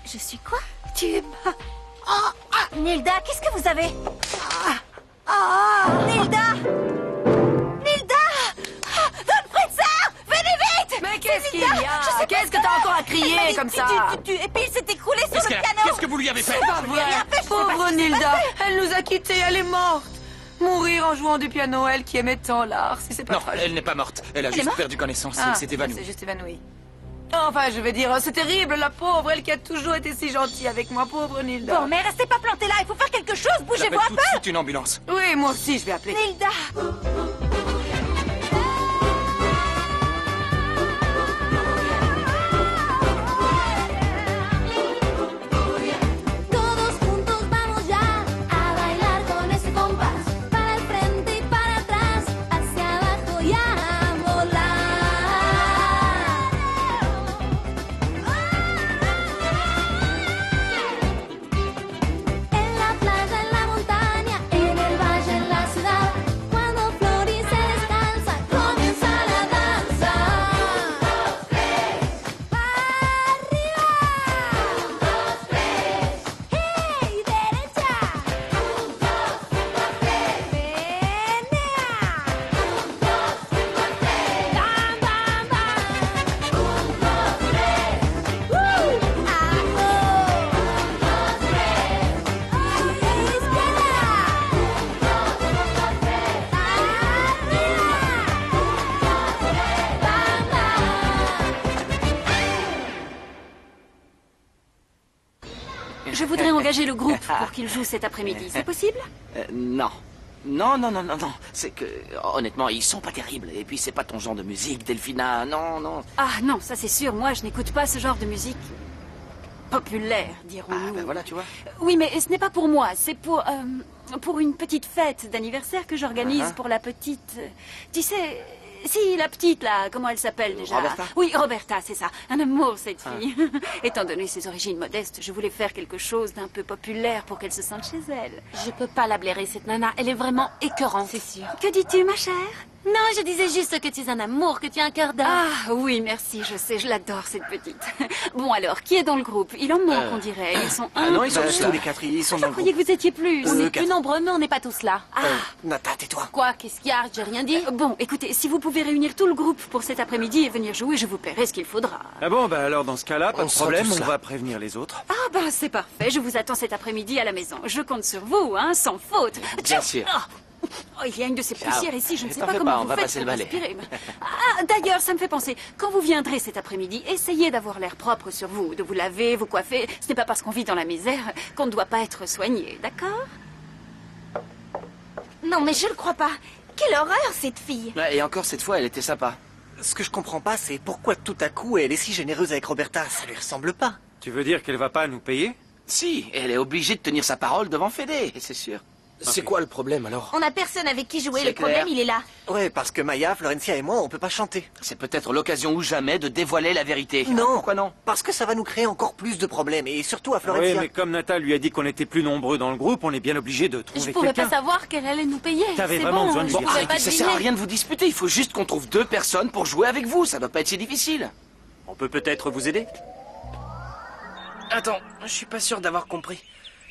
Je suis quoi? Tu es pas... Oh, Nilda, qu'est-ce que vous avez? Nilda! Nilda! Don Fritzer! Venez vite! Mais qu'est-ce qu'il y a? Qu'est-ce que t'as encore à crier comme ça? Et puis il s'est écroulé sur le piano! Qu'est-ce que vous lui avez fait? C'est pas vrai! Pauvre Nilda! Elle nous a quittés, elle est morte! Mourir en jouant du piano, elle qui aimait tant l'art, si c'est pas Non, tragique. elle n'est pas morte. Elle a juste perdu connaissance. Elle s'est Elle évanouie. s'est juste évanouie. Enfin, je veux dire, c'est terrible, la pauvre, elle qui a toujours été si gentille avec moi, pauvre Nilda. Bon, mais restez pas plantés là, il faut faire quelque chose, bougez-vous J'appelle un tout peu! de suite une ambulance. Oui, moi aussi, je vais appeler. Nilda! Todos juntos vamos ya a bailar con ese compás. Para el frente y para atrás, hacia abajo y a volar. En la playa, en la montaña, en el valle, en la ciudad. Cuando Flori se descansa, comienza la danza. Arriba. ¡Hey, derecha! ¡Bam, bam, Je voudrais engager le groupe pour qu'il joue cet après-midi. C'est possible? Non. Non, non, non, non, non. C'est que, honnêtement, ils sont pas terribles. Et puis, c'est pas ton genre de musique, Delphina. Non, non. Ah non, ça c'est sûr. Moi, je n'écoute pas ce genre de musique populaire, dirons-nous. Ah, ben voilà, tu vois. Oui, mais ce n'est pas pour moi. C'est pour une petite fête d'anniversaire que j'organise Ah. pour la petite... Tu sais... Si, la petite, là, comment elle s'appelle déjà? Roberta. Oui, Roberta, c'est ça. Un amour, cette fille. Étant donné ses origines modestes, je voulais faire quelque chose d'un peu populaire pour qu'elle se sente chez elle. Je peux pas la blairer, cette nana, elle est vraiment écœurante. C'est sûr. Que dis-tu, ma chère? Non, je disais juste que tu es un amour, que tu es un cœur d'or. Ah oui, merci, je sais, je l'adore cette petite. Bon alors, qui est dans le groupe? Il en manque, on dirait. Ils sont Ah non, ils sont un, tous deux. là, les quatre, ils sont Je dans le croyais que vous étiez plus. On est quatre. plus nombreux, mais on n'est pas tous là. Nata, tais-toi. Quoi? Qu'est-ce qu'il y a? J'ai rien dit. Bon, écoutez, si vous pouvez réunir tout le groupe pour cet après-midi et venir jouer, je vous paierai ce qu'il faudra. Ah bon, bah alors dans ce cas-là, pas On de sera problème, tous on là. va prévenir les autres. Ah ben c'est parfait, je vous attends cet après-midi à la maison. Je compte sur vous, hein, sans faute. Bien sûr. Oh, il y a une de ces poussières ici, je ne sais t'en pas fais comment pas, on vous va faites passer pour le balai. respirer. Ah, d'ailleurs, ça me fait penser, quand vous viendrez cet après-midi, essayez d'avoir l'air propre sur vous, de vous laver, vous coiffer. Ce n'est pas parce qu'on vit dans la misère qu'on ne doit pas être soigné, d'accord? Non, mais je le crois pas. Quelle horreur, cette fille. Ouais, et encore, cette fois, elle était sympa. Ce que je comprends pas, c'est pourquoi tout à coup elle est si généreuse avec Roberta. Ça lui ressemble pas. Tu veux dire qu'elle va pas nous payer? Si, elle est obligée de tenir sa parole devant Fédé, c'est sûr. C'est quoi le problème alors? On a personne avec qui jouer, C'est le problème, clair. il est là. Ouais, parce que Maya, Florencia et moi, on peut pas chanter. C'est peut-être l'occasion ou jamais de dévoiler la vérité. Non. Pourquoi non? Parce que ça va nous créer encore plus de problèmes, et surtout à Oui, Florencia. mais comme Nata lui a dit qu'on était plus nombreux dans le groupe, on est bien obligé de Je trouver pouvais pas quelqu'un. savoir qu'elle allait nous payer. T'avais C'est vraiment bon, besoin de je lui Bon, dire pouvais ça. arrêtez, pas ça sert à deviner. rien de vous disputer. Il faut juste qu'on trouve 2 personnes pour jouer avec vous. Ça doit pas être si difficile. On peut peut-être vous aider. Attends, je suis pas sûr d'avoir compris.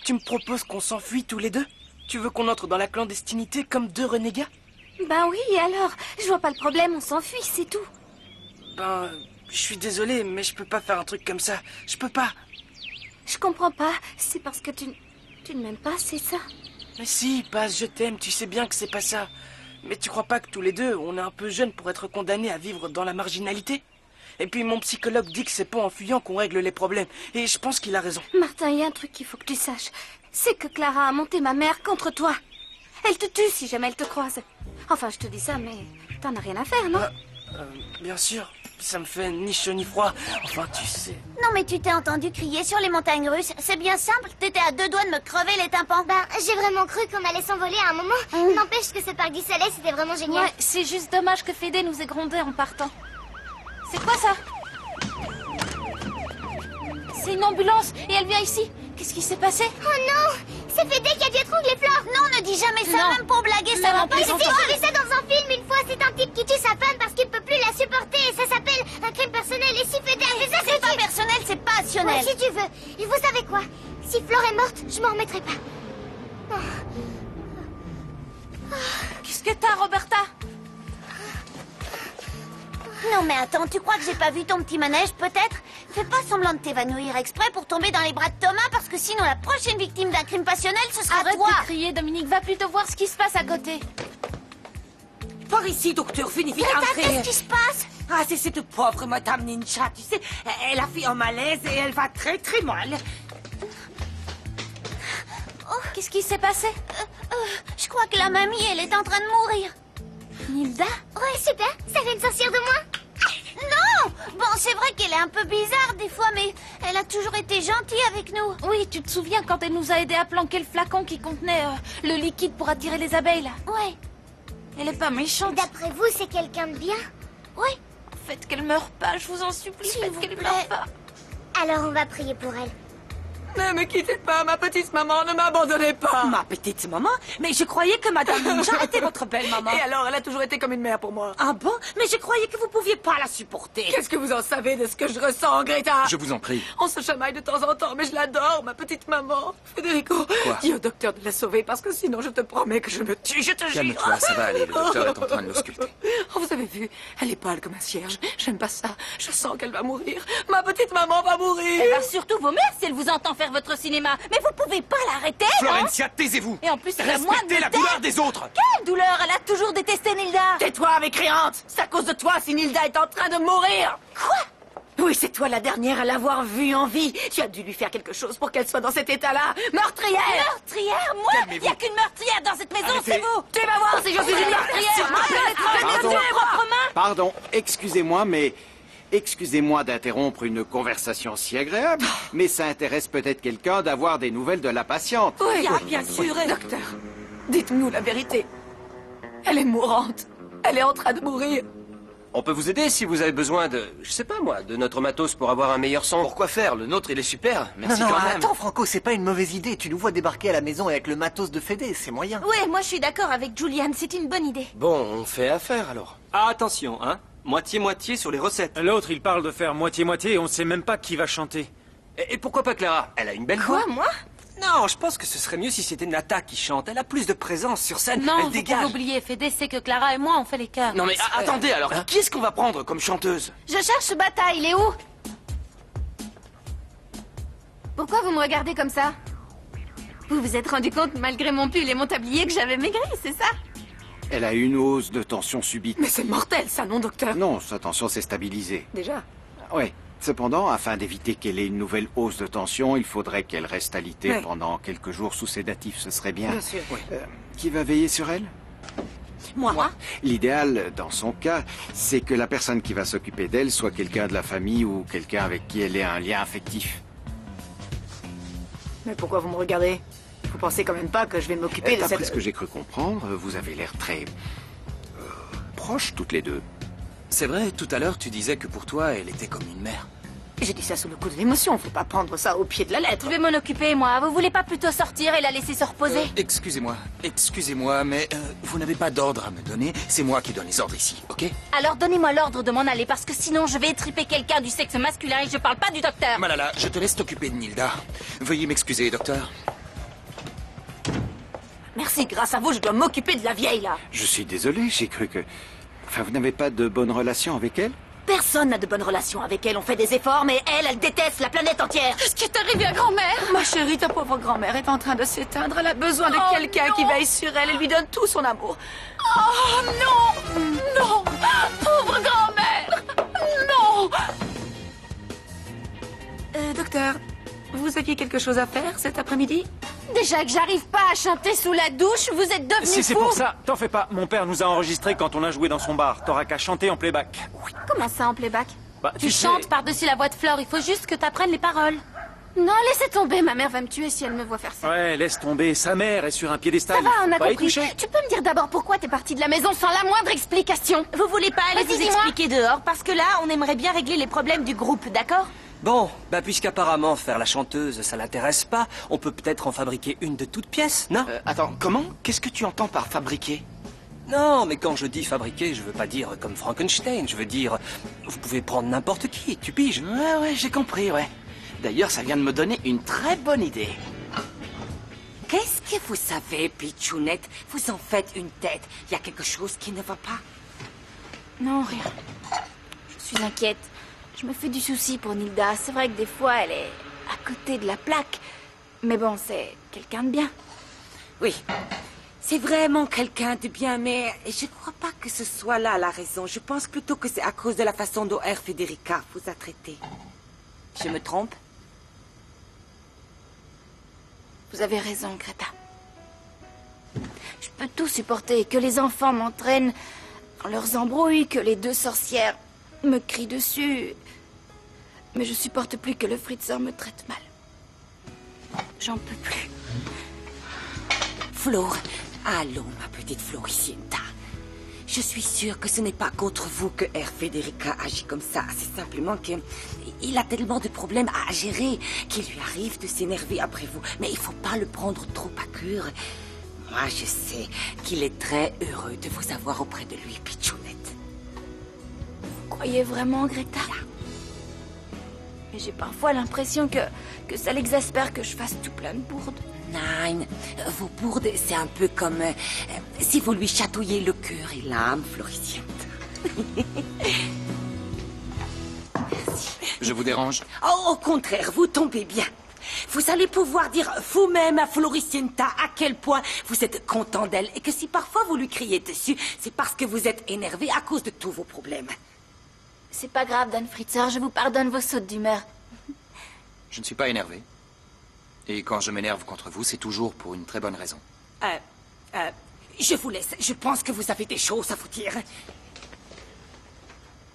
Tu me proposes qu'on s'enfuit tous les deux? Tu veux qu'on entre dans la clandestinité comme 2 renégats? Ben oui, et alors? Je vois pas le problème, on s'enfuit, c'est tout. Ben, je suis désolé, mais je peux pas faire un truc comme ça. Je peux pas. Je comprends pas. C'est parce que tu ne m'aimes pas, c'est ça? Mais si, Paz, je t'aime, tu sais bien que c'est pas ça. Mais tu crois pas que tous les deux, on est un peu jeunes pour être condamnés à vivre dans la marginalité? Et puis mon psychologue dit que c'est pas en fuyant qu'on règle les problèmes. Et je pense qu'il a raison. Martin, il y a un truc qu'il faut que tu saches. C'est que Clara a monté ma mère contre toi. Elle te tue si jamais elle te croise. Enfin, je te dis ça, mais t'en as rien à faire, non? Bien sûr, ça me fait ni chaud ni froid. Enfin, tu sais. Non mais tu t'es entendu crier sur les montagnes russes. C'est bien simple, t'étais à 2 doigts de me crever les tympans. Ben, j'ai vraiment cru qu'on allait s'envoler à un moment. N'empêche que ce parc du Soleil, c'était vraiment génial. Ouais, c'est juste dommage que Fédé nous ait grondés en partant. C'est quoi ça? C'est une ambulance et elle vient ici. Qu'est-ce qui s'est passé? Oh non, c'est Fédé qui a dû étrangler Flore. Non, ne dis jamais ça, Non. même pour blaguer, ça Non. j'ai vu ça dans un film une fois. C'est un type qui tue sa femme parce qu'il peut plus la supporter. Et ça s'appelle un crime personnel. Et si Fédé a fait ça, c'est pas personnel, c'est passionnel. Ouais, si tu veux. Et vous savez quoi? Si Flore est morte, je m'en remettrai pas. Qu'est-ce que t'as, Roberta? Non mais attends, tu crois que j'ai pas vu ton petit manège peut-être? Fais pas semblant de t'évanouir exprès pour tomber dans les bras de Thomas parce que sinon la prochaine victime d'un crime passionnel ce sera Arrête toi. de crier, Dominique. Va plutôt voir ce qui se passe à côté. Par ici, docteur, fais vite entrer. Qu'est-ce qui se passe? Ah, c'est cette pauvre Madame Ninja, tu sais. Elle a fait un malaise et elle va très très mal. Qu'est-ce qui s'est passé? Je crois que la mamie, elle est en train de mourir. Nilda? Ouais, super. Ça fait une sorcière de moi. Non! Bon, c'est vrai qu'elle est un peu bizarre des fois, mais elle a toujours été gentille avec nous. Oui, tu te souviens quand elle nous a aidé à planquer le flacon qui contenait le liquide pour attirer les abeilles, là? Ouais. Elle est pas méchante. D'après vous, c'est quelqu'un de bien? Ouais. Faites qu'elle meure pas, je vous en supplie. S'il Faites vous qu'elle plaît. meure pas. Alors, on va prier pour elle. Ne me quittez pas, ma petite maman, ne m'abandonnez pas. Ma petite maman? Mais je croyais que Madame Ninja était votre belle maman. Et alors, elle a toujours été comme une mère pour moi. Ah bon? Mais je croyais que vous pouviez pas la supporter. Qu'est-ce que vous en savez de ce que je ressens, Greta? Je vous en prie. On se chamaille de temps en temps, mais je l'adore, ma petite maman. Federico, dis au docteur de la sauver, parce que sinon je te promets que je me tue, je te jure. Calme-toi, ça va aller. Le docteur est en train de l'ausculter. Oh, vous avez vu, elle est pâle comme un cierge. J'aime pas ça. Je sens qu'elle va mourir. Ma petite maman va mourir. Elle va surtout vomir si elle vous entend faire votre cinéma. Mais vous pouvez pas l'arrêter, non? Florencia, taisez-vous. Et en plus, elle a moins de Respectez la douleur des autres. Quelle douleur? Elle a toujours détesté Nilda. Tais-toi, mécréante. C'est à cause de toi si Nilda est en train de mourir. Quoi? Oui, c'est toi la dernière à l'avoir vue en vie. Tu as dû lui faire quelque chose pour qu'elle soit dans cet état-là. Meurtrière. Meurtrière? Moi? Il y a qu'une meurtrière dans cette maison, c'est vous. Tu vas voir si je suis une meurtrière. Pardon, excusez-moi, mais... Excusez-moi d'interrompre une conversation si agréable, mais ça intéresse peut-être quelqu'un d'avoir des nouvelles de la patiente. Oui, bien sûr. Docteur, dites-nous la vérité. Elle est mourante. Elle est en train de mourir. On peut vous aider si vous avez besoin de, je sais pas moi, de notre matos pour avoir un meilleur son. Pourquoi faire? Le nôtre, il est super. Merci non, quand même. attends, Franco, c'est pas une mauvaise idée. Tu nous vois débarquer à la maison avec le matos de Fédé, c'est moyen. Ouais, moi je suis d'accord avec Julian, c'est une bonne idée. Bon, on fait affaire alors. Attention, hein. Moitié-moitié sur les recettes. L'autre, il parle de faire moitié-moitié et on sait même pas qui va chanter. Et pourquoi pas Clara? Elle a une belle Quoi, voix. moi? Non, je pense que ce serait mieux si c'était Nata qui chante. Elle a plus de présence sur scène. Non, elle vous dégage. pouvez oublier, Fédé sait que Clara et moi on fait les chœurs. Non mais attendez alors, qui est-ce qu'on va prendre comme chanteuse? Je cherche Bata, il est où? Pourquoi vous me regardez comme ça? Vous vous êtes rendu compte, malgré mon pull et mon tablier, que j'avais maigri, c'est ça? Elle a une hausse de tension subite. Mais c'est mortel, ça, non, docteur? Non, sa tension s'est stabilisée. Déjà? Oui. Cependant, afin d'éviter qu'elle ait une nouvelle hausse de tension, il faudrait qu'elle reste alitée Ouais. pendant quelques jours sous sédatifs, ce serait bien. Bien sûr. Qui va veiller sur elle? Moi. L'idéal, dans son cas, c'est que la personne qui va s'occuper d'elle soit quelqu'un de la famille ou quelqu'un avec qui elle ait un lien affectif. Mais pourquoi vous me regardez? Vous pensez quand même pas que je vais m'occuper de D'après cette... ce que j'ai cru comprendre, vous avez l'air très... proches toutes les deux. C'est vrai, tout à l'heure, tu disais que pour toi, elle était comme une mère. J'ai dit ça sous le coup de l'émotion, faut pas prendre ça au pied de la lettre. Je vais m'en occuper, moi. Vous voulez pas plutôt sortir et la laisser se reposer? Excusez-moi, mais vous n'avez pas d'ordre à me donner. C'est moi qui donne les ordres ici, ok? Alors donnez-moi l'ordre de m'en aller, parce que sinon je vais étriper quelqu'un du sexe masculin et je parle pas du docteur. Malala, je te laisse t'occuper de Nilda. Veuillez m'excuser, docteur. Merci, grâce à vous, je dois m'occuper de la vieille, là. Je suis désolé, j'ai cru que... Enfin, vous n'avez pas de bonne relation avec elle? Personne n'a de bonnes relations avec elle. On fait des efforts, mais elle déteste la planète entière. Qu'est-ce qui est arrivé à grand-mère? Ma chérie, ta pauvre grand-mère est en train de s'éteindre. Elle a besoin de quelqu'un qui veille sur elle et lui donne tout son amour. Oh non! Non! Pauvre grand-mère! Non! Docteur, vous aviez quelque chose à faire cet après-midi? Déjà que j'arrive pas à chanter sous la douche, vous êtes devenu Si c'est fou! pour ça, t'en fais pas. Mon père nous a enregistrés quand on a joué dans son bar. T'auras qu'à chanter en playback. Comment ça en playback? Bah, Tu sais- chantes par-dessus la voix de Flore, il faut juste que t'apprennes les paroles. Non, laissez tomber, ma mère va me tuer si elle me voit faire ça. Ouais, laisse tomber. Sa mère est sur un piédestal. Ça va, on a Faut pas y compris. toucher. Tu peux me dire d'abord pourquoi t'es partie de la maison sans la moindre explication? Vous voulez pas aller Vas-y, vous dis-moi. expliquer dehors? Parce que là, on aimerait bien régler les problèmes du groupe, d'accord? Bon, bah puisqu'apparemment faire la chanteuse, ça l'intéresse pas, on peut peut-être en fabriquer une de toutes pièces, non? Attends, comment? Qu'est-ce que tu entends par fabriquer? Non, mais quand je dis fabriquer, je veux pas dire comme Frankenstein. Je veux dire, vous pouvez prendre n'importe qui, tu piges? Ouais, j'ai compris, ouais. D'ailleurs, ça vient de me donner une très bonne idée. Qu'est-ce que vous savez, Pichounette? Vous en faites une tête. Il y a quelque chose qui ne va pas? Non, rien. Je suis inquiète. Je me fais du souci pour Nilda. C'est vrai que des fois, elle est à côté de la plaque. Mais bon, c'est quelqu'un de bien. Oui, c'est vraiment quelqu'un de bien, mais je crois pas que ce soit là la raison. Je pense plutôt que c'est à cause de la façon dont Federica vous a traité. Je me trompe? Vous avez raison, Greta. Je peux tout supporter, que les enfants m'entraînent dans leurs embrouilles, que les deux sorcières me crient dessus. Mais je supporte plus que le Fritzer me traite mal. J'en peux plus. Flore, allons, ma petite Floricienta. Je suis sûre que ce n'est pas contre vous que Federica agit comme ça. C'est simplement qu'il a tellement de problèmes à gérer qu'il lui arrive de s'énerver après vous. Mais il faut pas le prendre trop à cœur. Moi, je sais qu'il est très heureux de vous avoir auprès de lui, Pichounette. Vous croyez vraiment, Greta? Mais j'ai parfois l'impression que ça l'exaspère que je fasse tout plein de bourdes. Nein, vos bourdes, c'est un peu comme si vous lui chatouillez le cœur et l'âme, Floricienta. Merci. Je vous dérange? Oh, au contraire, vous tombez bien. Vous allez pouvoir dire vous-même à Floricienta à quel point vous êtes content d'elle et que si parfois vous lui criez dessus, c'est parce que vous êtes énervé à cause de tous vos problèmes. C'est pas grave, Dan Fritzer, je vous pardonne vos sautes d'humeur. Je ne suis pas énervé. Et quand je m'énerve contre vous, c'est toujours pour une très bonne raison. Je vous laisse. Je pense que vous avez des choses à vous dire.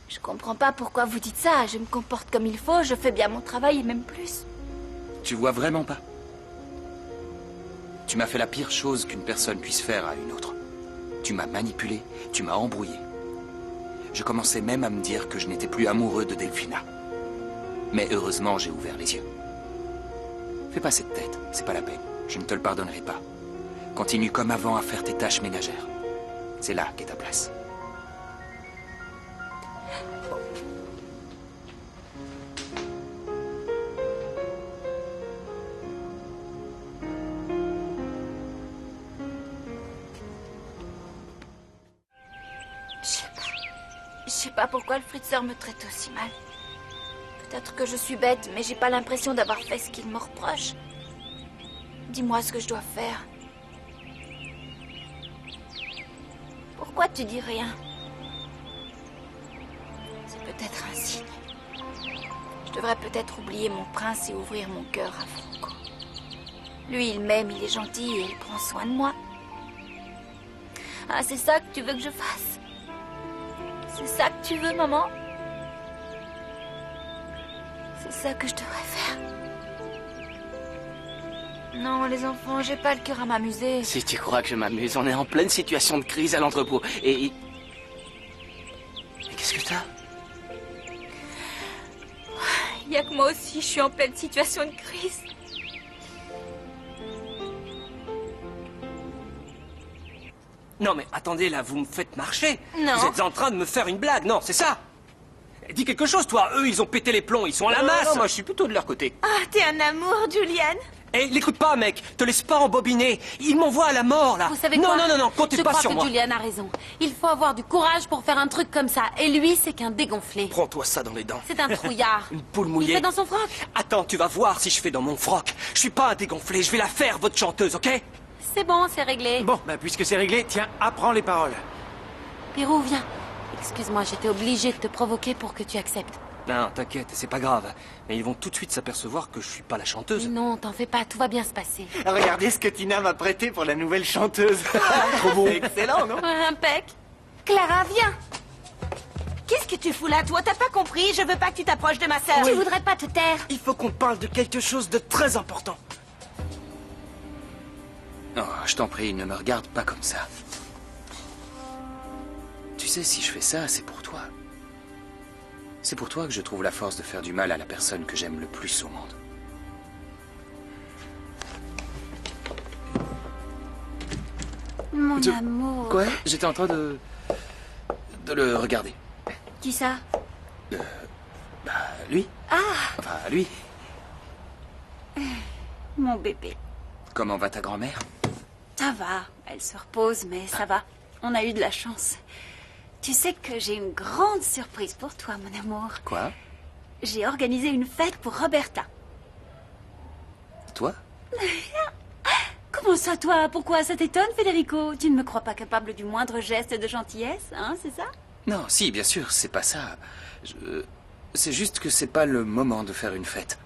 Je comprends pas pourquoi vous dites ça. Je me comporte comme il faut, je fais bien mon travail et même plus. Tu vois vraiment pas? Tu m'as fait la pire chose qu'une personne puisse faire à une autre. Tu m'as manipulé, tu m'as embrouillé. Je commençais même à me dire que je n'étais plus amoureux de Delphina. Mais heureusement, j'ai ouvert les yeux. Fais pas cette tête, c'est pas la peine. Je ne te le pardonnerai pas. Continue comme avant à faire tes tâches ménagères. C'est là qu'est ta place. Je sais pas pourquoi le Fritzer me traite aussi mal. Peut-être que je suis bête, mais j'ai pas l'impression d'avoir fait ce qu'il me reproche. Dis-moi ce que je dois faire. Pourquoi tu dis rien? C'est peut-être un signe. Je devrais peut-être oublier mon prince et ouvrir mon cœur à Franco. Lui, il m'aime, il est gentil et il prend soin de moi. Ah, c'est ça que tu veux que je fasse? C'est ça que tu veux, maman? C'est ça que je devrais faire. Non, les enfants, j'ai pas le cœur à m'amuser. Si tu crois que je m'amuse, on est en pleine situation de crise à l'entrepôt. Et... Mais qu'est-ce que t'as? Il y a que moi aussi, je suis en pleine situation de crise. Non mais attendez là, vous me faites marcher. Non. Vous êtes en train de me faire une blague, non, c'est ça? Dis quelque chose, toi. Eux, ils ont pété les plombs, ils sont à la masse. Non, moi, je suis plutôt de leur côté. Ah, t'es un amour, Julian. Eh, l'écoute pas, mec. Te laisse pas embobiner. Ils m'envoient à la mort, là. Vous savez non, quoi? non, comptez pas sur moi. Je crois que Julian a raison. Il faut avoir du courage pour faire un truc comme ça. Et lui, c'est qu'un dégonflé. Prends-toi ça dans les dents. C'est un trouillard. Une poule mouillée. Il fait dans son froc. Attends, tu vas voir si je fais dans mon froc. Je suis pas un dégonflé, je vais la faire, votre chanteuse, ok? C'est bon, c'est réglé. Bon, bah puisque c'est réglé, tiens, apprends les paroles. Pirou, viens. Excuse-moi, j'étais obligée de te provoquer pour que tu acceptes. Non, t'inquiète, c'est pas grave. Mais ils vont tout de suite s'apercevoir que je suis pas la chanteuse. Mais non, t'en fais pas, tout va bien se passer. Regardez ce que Tina m'a prêté pour la nouvelle chanteuse. Trop beau. C'est excellent, non? Impec. Clara, viens. Qu'est-ce que tu fous là, toi? T'as pas compris? Je veux pas que tu t'approches de ma sœur. Tu voudrais pas te taire? Il faut qu'on parle de quelque chose de très important. Oh, je t'en prie, ne me regarde pas comme ça. Tu sais, si je fais ça, c'est pour toi. C'est pour toi que je trouve la force de faire du mal à la personne que j'aime le plus au monde. mon amour. Quoi? J'étais en train de le regarder. Qui ça? Lui. Ah! Enfin, lui. Mon bébé. Comment va ta grand-mère? Ça va. Elle se repose, mais ça va. On a eu de la chance. Tu sais que j'ai une grande surprise pour toi, mon amour. Quoi? J'ai organisé une fête pour Roberta. Toi? Comment ça, toi? Pourquoi ça t'étonne, Federico? Tu ne me crois pas capable du moindre geste de gentillesse, hein, c'est ça? Non, si, bien sûr, c'est pas ça. C'est juste que c'est pas le moment de faire une fête.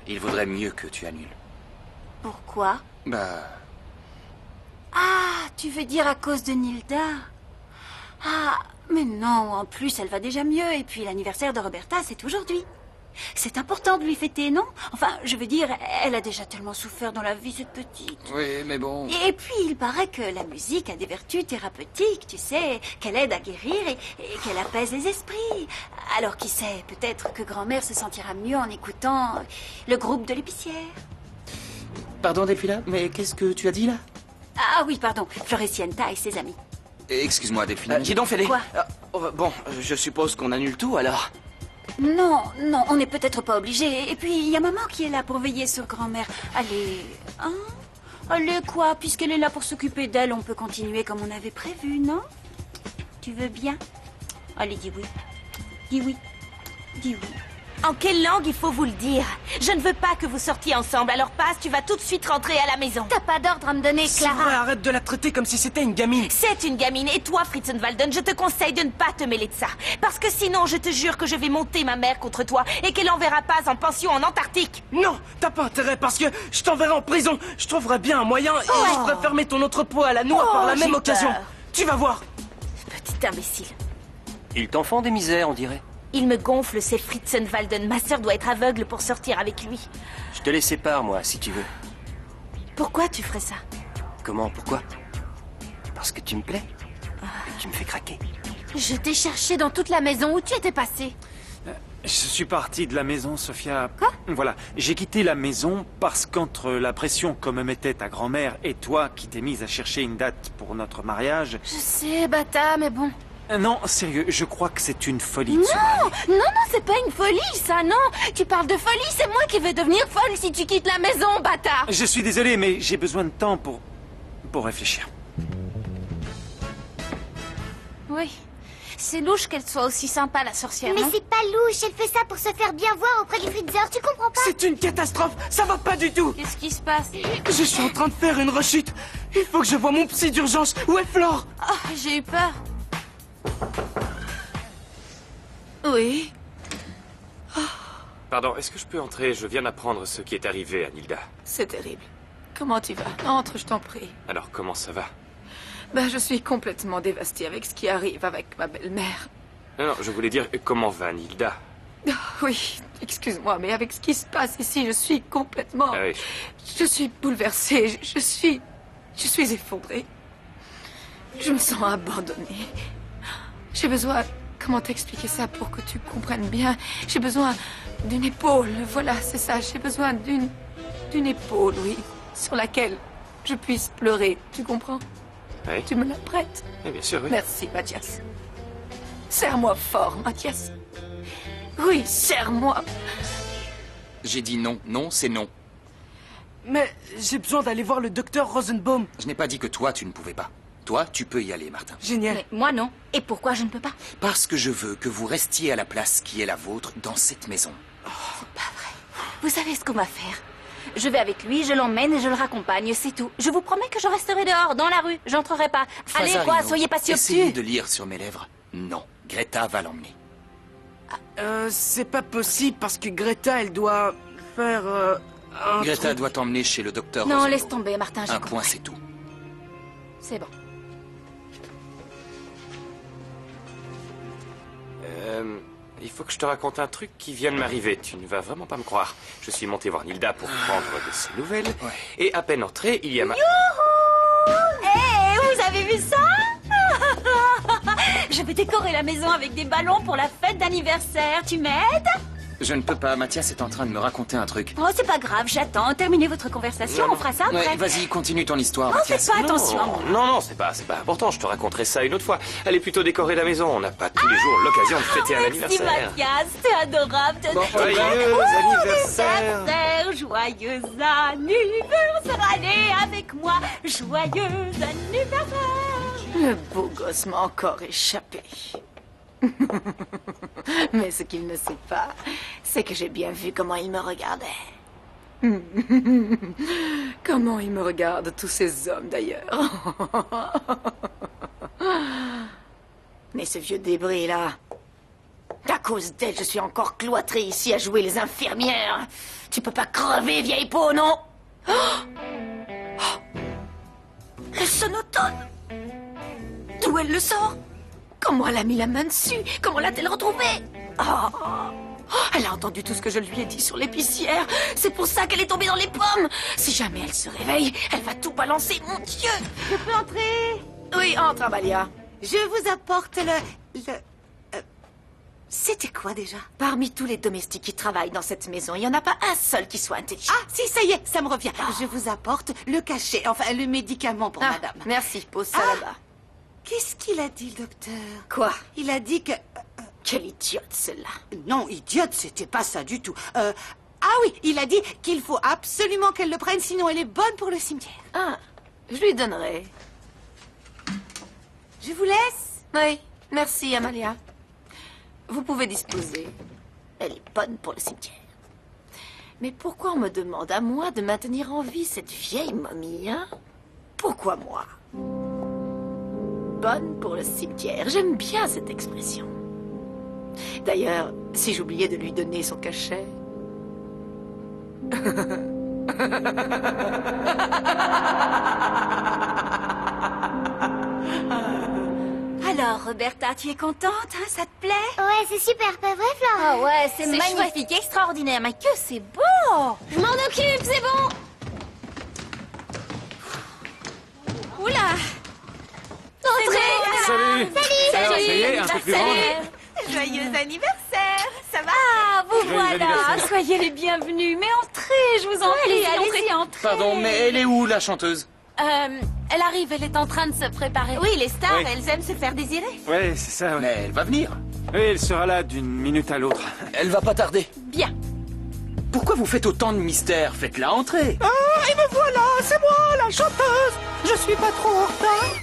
Il vaudrait mieux que tu annules. Pourquoi? Ah, tu veux dire à cause de Nilda? Ah, mais non, en plus, elle va déjà mieux. Et puis, l'anniversaire de Roberta, c'est aujourd'hui. C'est important de lui fêter, non? Enfin, je veux dire, elle a déjà tellement souffert dans la vie, cette petite. Oui, mais bon... Et puis, il paraît que la musique a des vertus thérapeutiques, tu sais, qu'elle aide à guérir et qu'elle apaise les esprits. Alors, qui sait, peut-être que grand-mère se sentira mieux en écoutant le groupe de l'épicière. Pardon, Delphina, mais qu'est-ce que tu as dit, là? Ah oui, pardon, Floricienta et ses amis. Excuse-moi, Delphina. Dis donc, Fédé. Quoi? Bon, je suppose qu'on annule tout, alors. Non, on n'est peut-être pas obligé. Et puis, il y a maman qui est là pour veiller sur grand-mère. Allez, hein? Allez, quoi? Puisqu'elle est là pour s'occuper d'elle, on peut continuer comme on avait prévu, non? Tu veux bien? Allez, dis oui. Dis oui. Dis oui. En quelle langue il faut vous le dire? Je ne veux pas que vous sortiez ensemble, alors passe, tu vas tout de suite rentrer à la maison. T'as pas d'ordre à me donner, C'est vrai, Clara. arrête de la traiter comme si c'était une gamine. C'est une gamine, et toi, Fritzenwalden, je te conseille de ne pas te mêler de ça. Parce que sinon, je te jure que je vais monter ma mère contre toi et qu'elle enverra pas en pension en Antarctique. Non, t'as pas intérêt parce que je t'enverrai en prison. Je trouverai bien un moyen et je ferai fermer ton entrepôt à la noix par la même occasion. Peur. Tu vas voir. Petit imbécile. Ils t'en font des misères, on dirait. Il me gonfle, c'est Fritzenwalden. Ma sœur doit être aveugle pour sortir avec lui. Je te les sépare, moi, si tu veux. Pourquoi tu ferais ça? Comment? Pourquoi? Parce que tu me plais. Et tu me fais craquer. Je t'ai cherché dans toute la maison. Où tu étais passé? Je suis parti de la maison, Sophia. Quoi? Voilà, j'ai quitté la maison parce qu'entre la pression que me mettait ta grand-mère et toi qui t'es mise à chercher une date pour notre mariage... Je sais, Bata, mais bon... Non, sérieux, je crois que c'est une folie Non, de se marier. non, c'est pas une folie, ça, non. Tu parles de folie, c'est moi qui vais devenir folle si tu quittes la maison, bâtard. Je suis désolé, mais j'ai besoin de temps pour réfléchir. Oui, c'est louche qu'elle soit aussi sympa, la sorcière, Mais non? c'est pas louche, elle fait ça pour se faire bien voir auprès du Fritzer, tu comprends pas? C'est une catastrophe, ça va pas du tout. Qu'est-ce qui se passe? Je suis en train de faire une rechute. Il faut que je voie mon psy d'urgence. Où est Flore? Oh, j'ai eu peur. Oui. Pardon, est-ce que je peux entrer? Je viens d'apprendre ce qui est arrivé à Nilda. C'est terrible. Comment tu vas? Entre, je t'en prie. Alors, comment ça va? Je suis complètement dévastée avec ce qui arrive avec ma belle-mère. Non, je voulais dire, comment va Nilda? Oui, excuse-moi, mais avec ce qui se passe ici, je suis complètement... Ah oui. Je suis bouleversée, je suis effondrée. Je me sens abandonnée. J'ai besoin... Comment t'expliquer ça pour que tu comprennes bien? J'ai besoin d'une épaule, voilà, c'est ça. J'ai besoin d'une épaule, oui, sur laquelle je puisse pleurer. Tu comprends? Oui. Tu me la prêtes? Oui, bien sûr, oui. Merci, Mathias. Serre-moi fort, Mathias. Oui, serre-moi. J'ai dit non. Non, c'est non. Mais j'ai besoin d'aller voir le docteur Rosenbaum. Je n'ai pas dit que toi, tu ne pouvais pas. Toi, tu peux y aller, Martin. Génial. Mais moi, non. Et pourquoi je ne peux pas? Parce que je veux que vous restiez à la place qui est la vôtre dans cette maison. C'est pas vrai. Vous savez ce qu'on va faire? Je vais avec lui, je l'emmène et je le raccompagne, c'est tout. Je vous promets que je resterai dehors, dans la rue. J'entrerai pas. Allez, quoi, Fazarino, soyez pas si essayez obtus. de lire sur mes lèvres. Non, Greta va l'emmener. C'est pas possible parce que Greta, elle doit faire un Greta truc. doit t'emmener chez le docteur Non, Rosenbaum. laisse tomber, Martin, j'ai Un point, compris. c'est tout. C'est bon. Il faut que je te raconte un truc qui vient de m'arriver. Tu ne vas vraiment pas me croire. Je suis monté voir Nilda pour prendre de ses nouvelles. Ouais. Et à peine entré, il y a ma... Youhou! Hé, vous avez vu ça? Je vais décorer la maison avec des ballons pour la fête d'anniversaire. Tu m'aides? Je ne peux pas, Mathias est en train de me raconter un truc. Oh, c'est pas grave, j'attends. Terminez votre conversation, on fera ça après. Ouais, vas-y, continue ton histoire, Oh, Mathias. faites pas attention. Non, c'est pas important, je te raconterai ça une autre fois. Elle est plutôt décorée la maison, on n'a pas tous les jours l'occasion de fêter un Merci anniversaire. Mathias, c'est adorable. Joyeux anniversaire. Joyeux anniversaire, allez avec moi, joyeux anniversaire. Le beau gosse m'a encore échappé. Mais ce qu'il ne sait pas, c'est que j'ai bien vu comment il me regardait. Comment il me regarde, tous ces hommes d'ailleurs. Mais ce vieux débris là, à cause d'elle, je suis encore cloîtrée ici à jouer les infirmières. Tu peux pas crever, vieille peau, non? Le sonotone. D'où elle le sort? Comment elle a mis la main dessus? Comment l'a-t-elle retrouvé? Elle a entendu tout ce que je lui ai dit sur l'épicière. C'est pour ça qu'elle est tombée dans les pommes. Si jamais elle se réveille, elle va tout balancer, mon Dieu. Je peux entrer? Oui, entre, Amalia. Je vous apporte C'était quoi déjà? Parmi tous les domestiques qui travaillent dans cette maison, il n'y en a pas un seul qui soit intelligent. Ah, si, ça y est, ça me revient. Je vous apporte le cachet, enfin le médicament pour madame. Merci, pose ça là-bas. Qu'est-ce qu'il a dit, le docteur? Quoi? Il a dit que... Quelle idiote, celle-là. Non, idiote, c'était pas ça du tout. Ah oui, il a dit qu'il faut absolument qu'elle le prenne, sinon elle est bonne pour le cimetière. Ah, je lui donnerai. Je vous laisse? Oui, merci, Amalia. Vous pouvez disposer. Elle est bonne pour le cimetière. Mais pourquoi on me demande à moi de maintenir en vie cette vieille momie, hein? Pourquoi moi? Bonne pour le cimetière. J'aime bien cette expression. D'ailleurs, si j'oubliais de lui donner son cachet... Alors, Roberta, tu es contente, hein? Ça te plaît? Ouais, c'est super, pas vrai, Flore? Ah ouais, c'est magnifique, extraordinaire. Mais que c'est beau! Je m'en occupe, c'est bon! Oula! Salut! Alors, ça y est, un peu plus grande. Joyeux anniversaire! Ça va? Ah, vous Joyeux voilà! anniversaire. Soyez les bienvenus, mais entrez, je vous en prie, allez-y, entrez! Pardon, mais elle est où, la chanteuse? Elle arrive, elle est en train de se préparer. Oui, les stars, Oui. elles aiment se faire désirer. Ouais, c'est ça, ouais. Mais elle va venir. Oui, elle sera là d'une minute à l'autre. Elle va pas tarder. Bien. Pourquoi vous faites autant de mystère? Faites-la entrer. Ah, et me voilà, c'est moi, la chanteuse. Je suis pas trop en retard.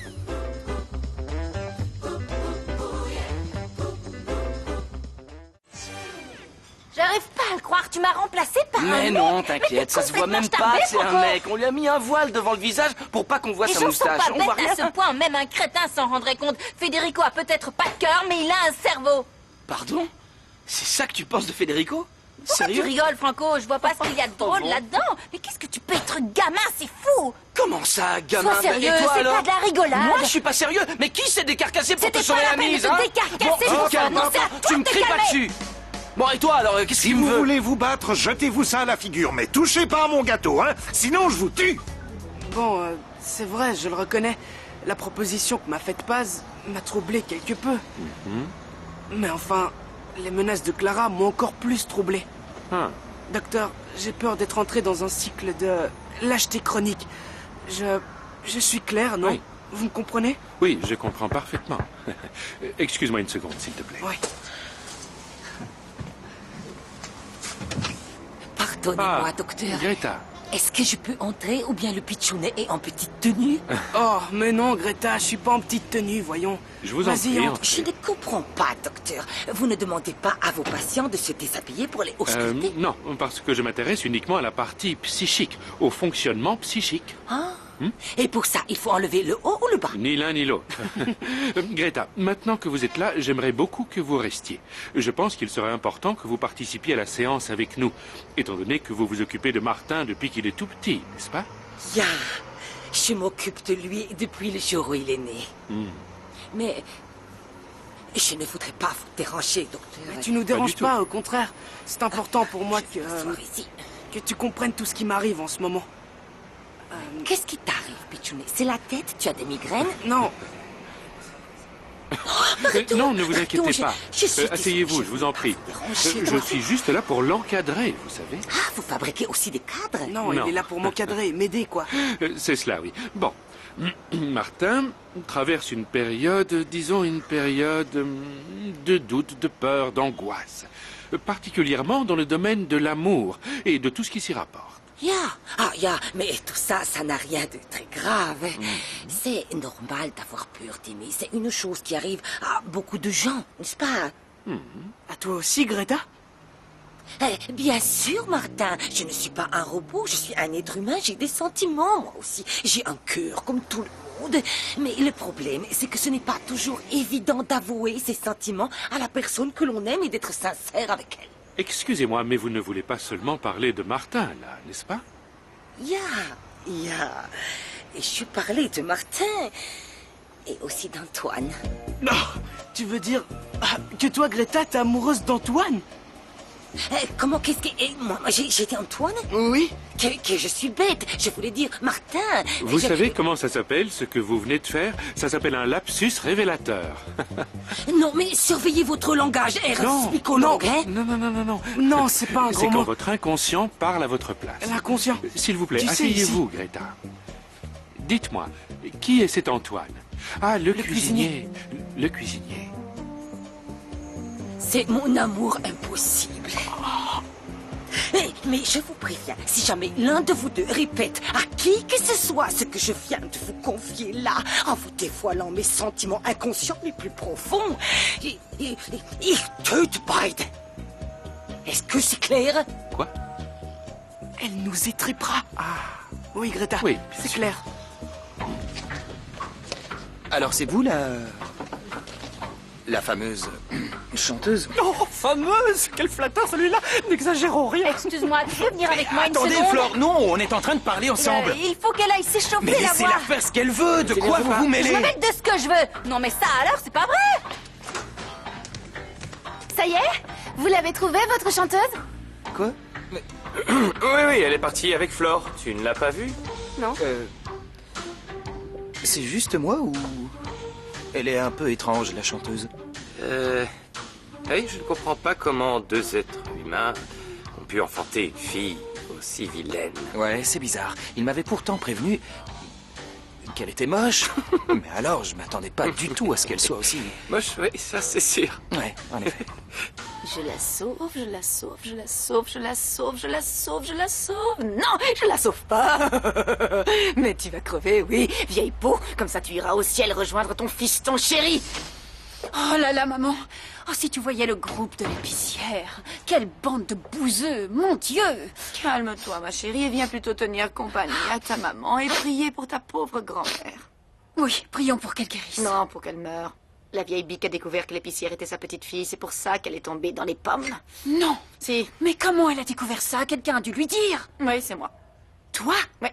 J'arrive pas à le croire, tu m'as remplacé par un Mais mec. non, t'inquiète, ça se voit même pas que c'est un mec. On lui a mis un voile devant le visage pour pas qu'on voit Les sa gens sont moustache. pas On voit bêtes rien. à ce point, même un crétin s'en rendrait compte. Federico a peut-être pas de cœur, mais il a un cerveau. Pardon? C'est ça que tu penses de Federico? Pourquoi tu Sérieux? rigoles, Franco? Je vois pas ce qu'il y a de drôle là-dedans. Mais qu'est-ce que tu peux être gamin? C'est fou. Comment ça, gamin? Sois sérieux, Et toi, c'est alors? pas de la rigolade. Moi, je suis pas sérieux. Mais qui s'est décarcassé pour te C'était sauver pas la la peine de mise, te hein? décarcasser, Bon, mon ok, frère. Non, bon, c'est à toi tu de me te cries pas calmer. dessus. Bon, et toi, alors, qu'est-ce Si qu'il vous me veut? voulez vous battre, jetez-vous ça à la figure, mais touchez pas à mon gâteau, hein? Sinon, je vous tue! Bon, c'est vrai, je le reconnais. La proposition que m'a faite Paz m'a troublé quelque peu. Mais enfin, les menaces de Clara m'ont encore plus troublé. Ah. Docteur, j'ai peur d'être entré dans un cycle de lâcheté chronique. Je suis clair, non? Oui. Vous me comprenez? Oui, je comprends parfaitement. Excuse-moi une seconde, s'il te plaît. Oui. Pardonnez-moi, docteur. Greta. Est-ce que je peux entrer ou bien le pitchounet est en petite tenue? Oh, mais non, Greta, je suis pas en petite tenue, voyons. Je vous en Vas-y, prie, entre. Je ne comprends pas, docteur. Vous ne demandez pas à vos patients de se déshabiller pour les ausculter? Non, parce que je m'intéresse uniquement à la partie psychique, au fonctionnement psychique. Ah. Et pour ça, il faut enlever le haut ou le bas? Ni l'un ni l'autre. Greta, maintenant que vous êtes là, j'aimerais beaucoup que vous restiez. Je pense qu'il serait important que vous participiez à la séance avec nous, étant donné que vous vous occupez de Martin depuis qu'il est tout petit, n'est-ce pas? Ya, je m'occupe de lui depuis le jour où il est né. Mais je ne voudrais pas vous déranger, docteur. Mais tu nous déranges pas, au contraire. C'est important pour moi que ici. que tu comprennes tout ce qui m'arrive en ce moment. Qu'est-ce qui t'arrive, Pichounet? C'est la tête? Tu as des migraines? Non. Non, ne vous inquiétez pas. Asseyez-vous, je vous en prie. Je suis juste là pour l'encadrer, vous savez. Ah, vous fabriquez aussi des cadres? Non, il est là pour m'encadrer, m'aider, quoi. C'est cela, oui. Bon. Martin traverse une période, disons une période de doute, de peur, d'angoisse. Particulièrement dans le domaine de l'amour et de tout ce qui s'y rapporte. Mais tout ça, ça n'a rien de très grave. C'est normal d'avoir peur d'aimer. C'est une chose qui arrive à beaucoup de gens, n'est-ce pas? À toi aussi, Greta? Bien sûr, Martin. Je ne suis pas un robot, je suis un être humain, j'ai des sentiments, moi aussi. J'ai un cœur, comme tout le monde. Mais le problème, c'est que ce n'est pas toujours évident d'avouer ses sentiments à la personne que l'on aime et d'être sincère avec elle. Excusez-moi, mais vous ne voulez pas seulement parler de Martin, là, n'est-ce pas? Et je parlais de Martin et aussi d'Antoine. Non, tu veux dire que toi, Greta, t'es amoureuse d'Antoine? Comment, qu'est-ce que... Moi, j'étais Antoine? Oui. Que je suis bête. Je voulais dire Martin. Vous savez comment ça s'appelle, ce que vous venez de faire? Ça s'appelle un lapsus révélateur. Non, mais surveillez votre langage, psychologue, hein? Non. Non, c'est pas un gros mot. C'est quand votre inconscient parle à votre place. L'inconscient? S'il vous plaît, asseyez-vous, Greta. Dites-moi, qui est cet Antoine? Ah, le cuisinier. Le cuisinier. C'est mon amour impossible. Mais je vous préviens, si jamais l'un de vous deux répète à qui que ce soit ce que je viens de vous confier là, en vous dévoilant mes sentiments inconscients les plus profonds, il tue Biden. Est-ce que c'est clair? Quoi? Elle nous étripera. Oui, Greta, oui, c'est clair. Alors c'est vous la fameuse chanteuse? Oh, fameuse! Quel flatteur celui-là! N'exagérons rien! Excuse-moi, tu peux venir avec moi une seconde? Attendez, Flore, non, on est en train de parler ensemble. Il faut qu'elle aille s'échauffer, mais la voix. laissez-la faire ce qu'elle veut, de quoi vous vous mêlez? Je me mêle de ce que je veux. Non mais ça alors, c'est pas vrai. Ça y est? Vous l'avez trouvée, votre chanteuse? Quoi? Oui, elle est partie avec Flore. Tu ne l'as pas vue? Non. C'est juste moi ou... Elle est un peu étrange, la chanteuse. Oui, je ne comprends pas comment deux êtres humains ont pu enfanter une fille aussi vilaine. Ouais, c'est bizarre. Il m'avait pourtant prévenu qu'elle était moche. Mais alors, je m'attendais pas du tout à ce qu'elle soit aussi... Moche, oui, ça c'est sûr. Ouais, en effet. Je la sauve, je la sauve, je la sauve, je la sauve, je la sauve, je la sauve. Non, je la sauve pas. Mais tu vas crever, oui, vieille peau. Comme ça, tu iras au ciel rejoindre ton fiston chéri. Oh là là, maman. Oh, si tu voyais le groupe de l'épicière. Quelle bande de bouseux, mon Dieu. Calme-toi, ma chérie, et viens plutôt tenir compagnie à ta maman et prier pour ta pauvre grand-mère. Oui, prions pour qu'elle guérisse. Non, pour qu'elle meure. La vieille Bic a découvert que l'épicière était sa petite fille. C'est pour ça qu'elle est tombée dans les pommes. Non. Si. Mais comment elle a découvert ça? Quelqu'un a dû lui dire. Oui, c'est moi. Toi? Oui.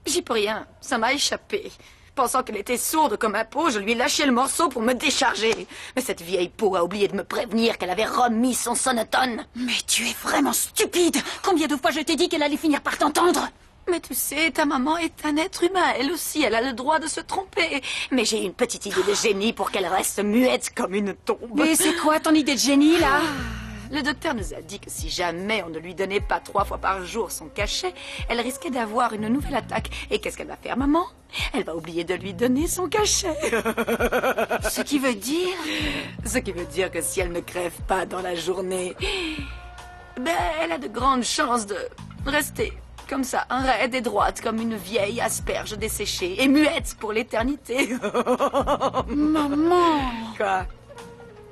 J'y peux rien. Ça m'a échappé. Pensant qu'elle était sourde comme un pot, je lui ai lâché le morceau pour me décharger. Mais cette vieille peau a oublié de me prévenir qu'elle avait remis son sonotone. Mais tu es vraiment stupide. Combien de fois je t'ai dit qu'elle allait finir par t'entendre? Mais tu sais, ta maman est un être humain. Elle aussi, elle a le droit de se tromper. Mais j'ai une petite idée de génie pour qu'elle reste muette comme une tombe. Mais c'est quoi ton idée de génie, là? Le docteur nous a dit que si jamais on ne lui donnait pas 3 fois par jour son cachet, elle risquait d'avoir une nouvelle attaque. Et qu'est-ce qu'elle va faire, maman? Elle va oublier de lui donner son cachet. Ce qui veut dire? Ce qui veut dire que si elle ne crève pas dans la journée, ben, elle a de grandes chances de rester comme ça, raide et droite, comme une vieille asperge desséchée et muette pour l'éternité. Maman! Quoi?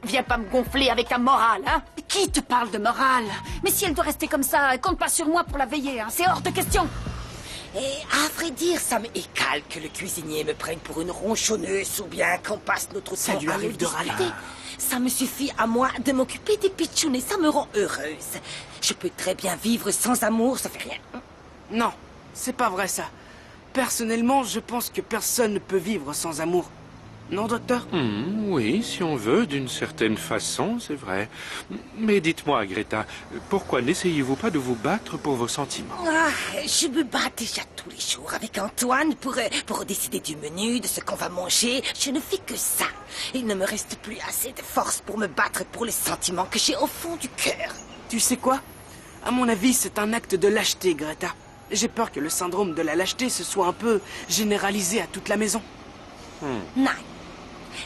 Viens pas me gonfler avec ta morale, hein? Qui te parle de morale? Mais si elle doit rester comme ça, compte pas sur moi pour la veiller, hein? C'est hors de question. Et à vrai dire, ça me écale que le cuisinier me prenne pour une ronchonneuse ou bien qu'on passe notre temps lui arrive de râler. Ça me suffit à moi de m'occuper des pitchounes et ça me rend heureuse. Je peux très bien vivre sans amour, ça fait rien. Non, c'est pas vrai ça. Personnellement, je pense que personne ne peut vivre sans amour. non, docteur? Oui, si on veut, d'une certaine façon, c'est vrai. Mais dites-moi, Greta, pourquoi n'essayez-vous pas de vous battre pour vos sentiments? Je me bats déjà tous les jours avec Antoine pour décider du menu, de ce qu'on va manger. Je ne fais que ça. Il ne me reste plus assez de force pour me battre pour les sentiments que j'ai au fond du cœur. Tu sais quoi? À mon avis, c'est un acte de lâcheté, Greta. J'ai peur que le syndrome de la lâcheté se soit un peu généralisé à toute la maison. Non,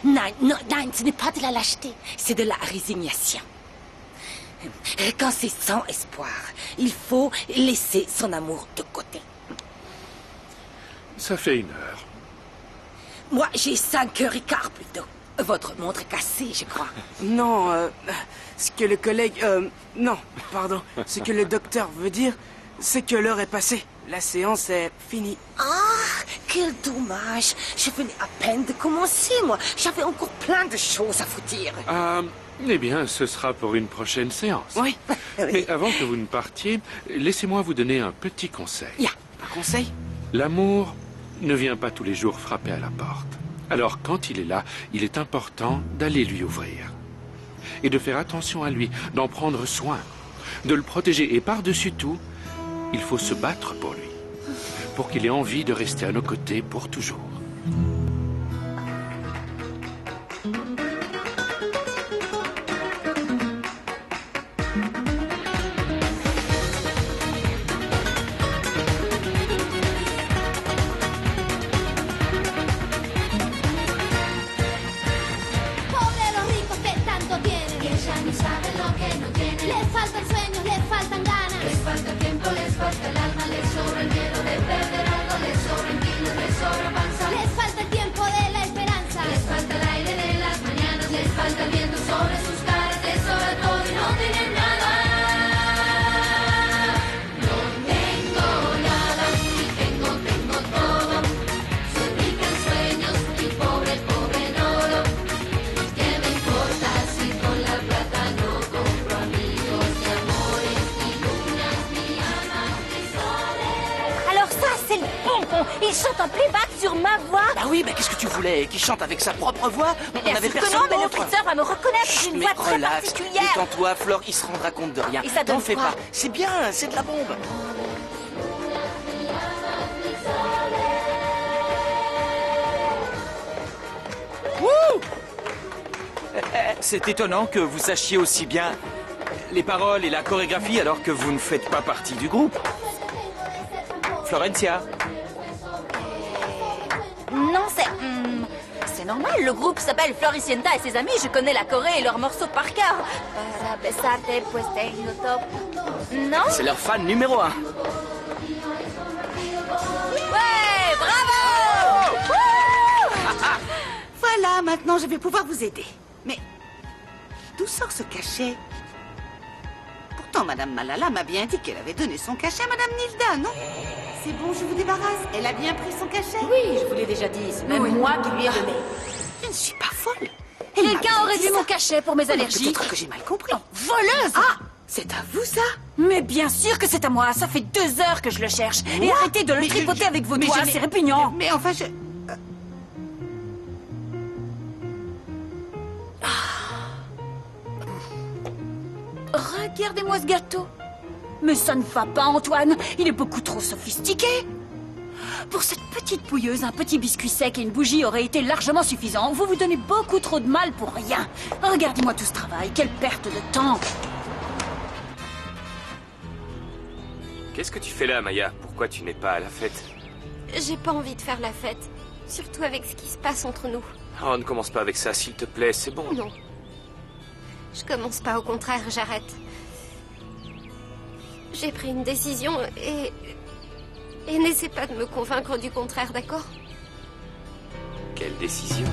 ce n'est pas de la lâcheté, c'est de la résignation. Quand c'est sans espoir, il faut laisser son amour de côté. Ça fait 1 heure. Moi, j'ai 5h15 plutôt. Votre montre est cassée, je crois. Non, ce que le collègue... non, pardon. Ce que le docteur veut dire, c'est que l'heure est passée. La séance est finie. Ah, quel dommage. Je venais à peine de commencer, moi. J'avais encore plein de choses à vous dire. Eh bien, ce sera pour une prochaine séance. Oui. Mais avant que vous ne partiez, laissez-moi vous donner un petit conseil. Un conseil? L'amour ne vient pas tous les jours frapper à la porte. Alors, quand il est là, il est important d'aller lui ouvrir. Et de faire attention à lui, d'en prendre soin, de le protéger. Et par-dessus tout, il faut se battre pour lui, pour qu'il ait envie de rester à nos côtés pour toujours. Il chante en playback sur ma voix. Bah oui, mais qu'est-ce que tu voulais? Qu'il chante avec sa propre voix? On avait personne d'autre. Mais le fritzeur va me reconnaître. J'ai une voix très particulière. Détends-toi, Flore, il se rendra compte de rien. Et ça donne T'en fais quoi? pas. C'est bien, c'est de la bombe. C'est étonnant que vous sachiez aussi bien les paroles et la chorégraphie alors que vous ne faites pas partie du groupe. Florencia. Non, c'est normal. Le groupe s'appelle Floricienta et ses amis. Je connais la Corée et leurs morceaux par cœur. Para besarte, pues tengo top. Non? C'est leur fan numéro 1. Ouais, bravo! Voilà, maintenant je vais pouvoir vous aider. Mais d'où sort ce cachet? Pourtant, Madame Malala m'a bien dit qu'elle avait donné son cachet à Madame Nilda, non? C'est bon, je vous débarrasse. Elle a bien pris son cachet? Oui, je vous l'ai déjà dit. C'est même moi qui lui ai donné. Je ne suis pas folle. Quelqu'un aurait vu mon cachet pour mes allergies. Peut-être que j'ai mal compris. Voleuse! Ah, c'est à vous ça? Mais bien sûr que c'est à moi. Ça fait 2 heures que je le cherche. Et arrêtez de le tripoter avec vos doigts, c'est répugnant. Mais enfin, je... Regardez-moi ce gâteau. Mais ça ne va pas, Antoine. Il est beaucoup trop sophistiqué. Pour cette petite pouilleuse, un petit biscuit sec et une bougie auraient été largement suffisants. Vous vous donnez beaucoup trop de mal pour rien. Regardez-moi tout ce travail. Quelle perte de temps. Qu'est-ce que tu fais là, Maya? Pourquoi tu n'es pas à la fête? J'ai pas envie de faire la fête. Surtout avec ce qui se passe entre nous. Oh, ne commence pas avec ça, s'il te plaît, c'est bon. Non. Je commence pas, au contraire, j'arrête. J'ai pris une décision et n'essaie pas de me convaincre du contraire, d'accord? Quelle décision?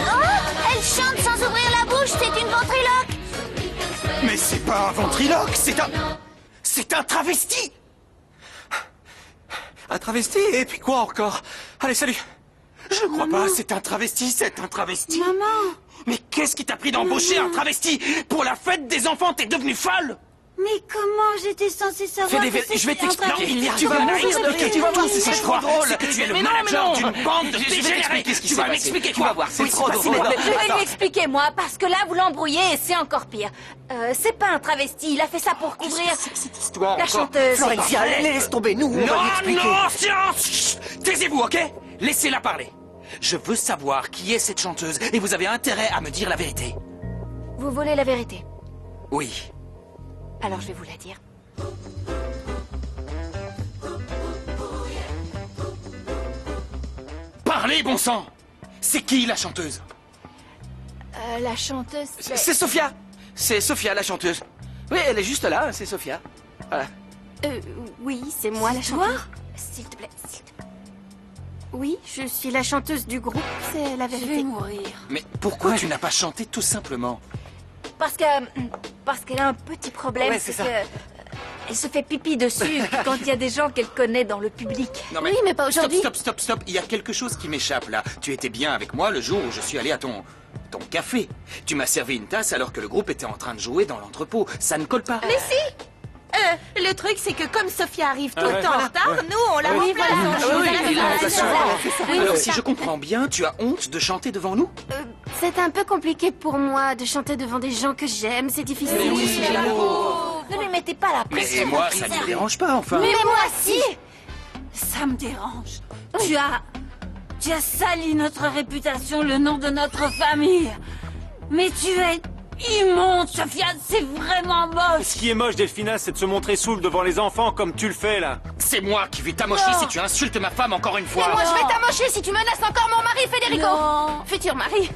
Oh, elle chante sans ouvrir la bouche, c'est une ventre pas un ventriloque, c'est un travesti. Un travesti? Et puis quoi encore? Allez, salut. Je crois pas, c'est un travesti. Maman! Mais qu'est-ce qui t'a pris d'embaucher un travesti? Pour la fête des enfants, t'es devenue folle? Mais comment j'étais censée savoir que c'était je vais t'expliquer. tu vas mourir de rire, tu vas voir, c'est c'est trop drôle. C'est que tu es le manager d'une bande de dégénérés. Tu vas m'expliquer quoi? Tu vas voir, c'est trop drôle. Je vais lui expliquer, moi, parce que là, vous l'embrouillez et c'est encore pire. C'est pas un travesti, il a fait ça pour couvrir cette histoire la chanteuse. Florencia, laisse tomber, nous, on va lui expliquer. Non, silence! Chut, taisez-vous, ok? Laissez-la parler. Je veux savoir qui est cette chanteuse et vous avez intérêt à me dire la vérité. Vous voulez la vérité? Oui. Alors je vais vous la dire. Parlez, bon sang! C'est qui la chanteuse? La chanteuse, C'est Sophia! C'est Sophia, la chanteuse. Oui, elle est juste là, c'est Sophia. Voilà. Oui, c'est moi la chanteuse. S'il te plaît, s'il te plaît. Oui, je suis la chanteuse du groupe, c'est la vérité. Je vais mourir. Mais pourquoi tu n'as pas chanté tout simplement? Parce qu'elle a un petit problème, Ouais, c'est c'est ça. que elle se fait pipi dessus quand il y a des gens qu'elle connaît dans le public. Non, Oui, mais pas aujourd'hui. Stop. Il y a quelque chose qui m'échappe là. Tu étais bien avec moi le jour où je suis allé à ton café. Tu m'as servi une tasse alors que le groupe était en train de jouer dans l'entrepôt. Ça ne colle pas. Mais si! Le truc, c'est que comme Sophia arrive tout le temps en retard, nous, on la remplace. Alors si je comprends bien, tu as honte de chanter devant nous? C'est un peu compliqué pour moi de chanter devant des gens que j'aime, c'est difficile. Mais oui, c'est Ne lui mettez pas la pression. Mais moi, ça ne me dérange pas, enfin. Mais moi, si. Ça me dérange. Tu as sali notre réputation, le nom de notre famille. Mais tu es immonde, Sophia, c'est vraiment moche. Ce qui est moche, Delphina, c'est de se montrer saoule devant les enfants comme tu le fais, là. C'est moi qui vais t'amocher si tu insultes ma femme encore une fois. Et moi, je vais t'amocher si tu menaces encore mon mari, Federico. Non. Futur mari.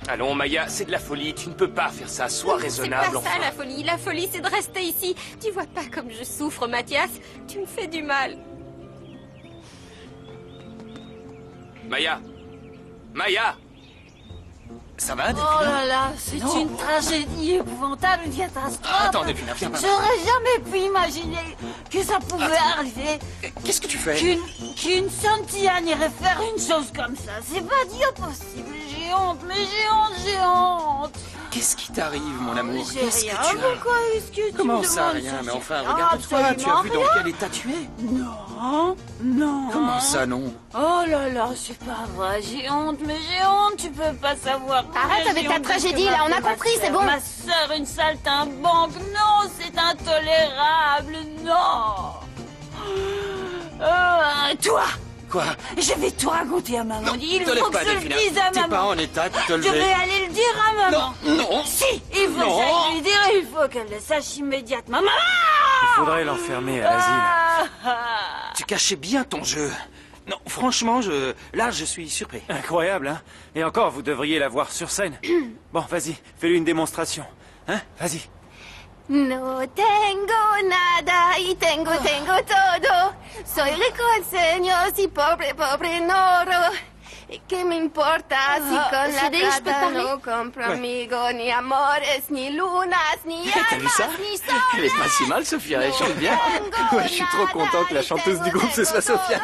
Allons, Maya, c'est de la folie. Tu ne peux pas faire ça. Sois raisonnable, C'est pas ça enfin. la folie. La folie, c'est de rester ici. Tu vois pas comme je souffre, Mathias. Tu me fais du mal. Maya! Ça va, Delphina? Oh là là, c'est une tragédie épouvantable, une catastrophe. Attends, Delphina, viens pas. J'aurais jamais pu imaginer que ça pouvait arriver. Qu'est-ce que tu fais? Qu'une Santillane irait faire une chose comme ça. C'est pas dire possible. J'ai honte, mais j'ai honte. Qu'est-ce qui t'arrive, mon amour? J'ai Qu'est-ce rien. que tu as? Pourquoi est-ce que tu Comment me ça, demandes rien? Mais ça? enfin, J'ai regarde-toi. Tu as absolument vu dans rien. quel état tu es? Non. Comment ça, non? Oh là là, c'est pas vrai. J'ai honte, mais j'ai honte. Tu peux pas savoir. Arrête avec ta tragédie, là, on a compris, c'est bon. Ma sœur, une saltimbanque. Non, c'est intolérable. Non. Toi. Quoi? Je vais tout raconter à maman. Il te lève faut pas, que je le Delphina. dise à T'es maman. pas en état de te Je lever. vais aller le dire à maman. Non. Si, il faut Non. que j'aille lui dire. Il faut qu'elle le sache immédiatement. Maman! Il faudrait l'enfermer à l'asile. Tu cachais bien ton jeu. Non, franchement, là, je suis surpris. Incroyable, hein? Et encore, vous devriez la voir sur scène. Bon, vas-y, fais-lui une démonstration. Hein? Vas-y. No tengo nada y tengo todo. Soy rico en sueños y pobre en oro. Et que me importa si con la Cédric, je peux plata parler? no compro amigo, ni amores, ni lunas, ni T'as vu ça? almas, ni Elle est pas si mal, Sophia, elle chante bien. Ouais, je suis trop content que la chanteuse du groupe, ce soit Sophia.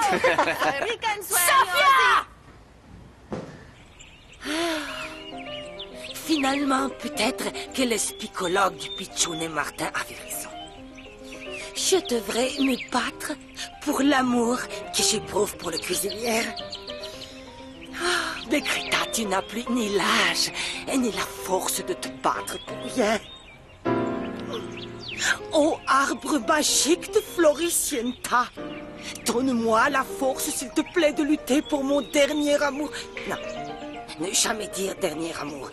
Finalement, peut-être que le spicologue du Pichoun et Martin avait raison. Je devrais me battre pour l'amour que j'éprouve pour le cuisinière. Mais Greta, tu n'as plus ni l'âge ni la force de te battre pour rien. Ô arbre magique de Floricienta, donne-moi la force, s'il te plaît, de lutter pour mon dernier amour. Non, ne jamais dire dernier amour.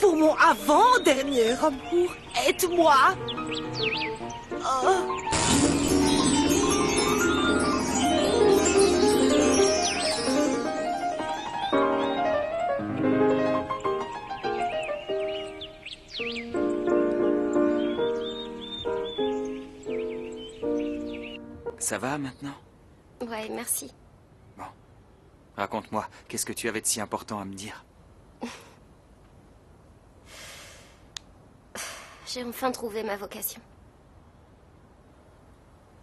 Pour mon avant-dernier amour, aide-moi. Oh. Ça va maintenant? Ouais, merci. Raconte-moi, qu'est-ce que tu avais de si important à me dire? J'ai enfin trouvé ma vocation.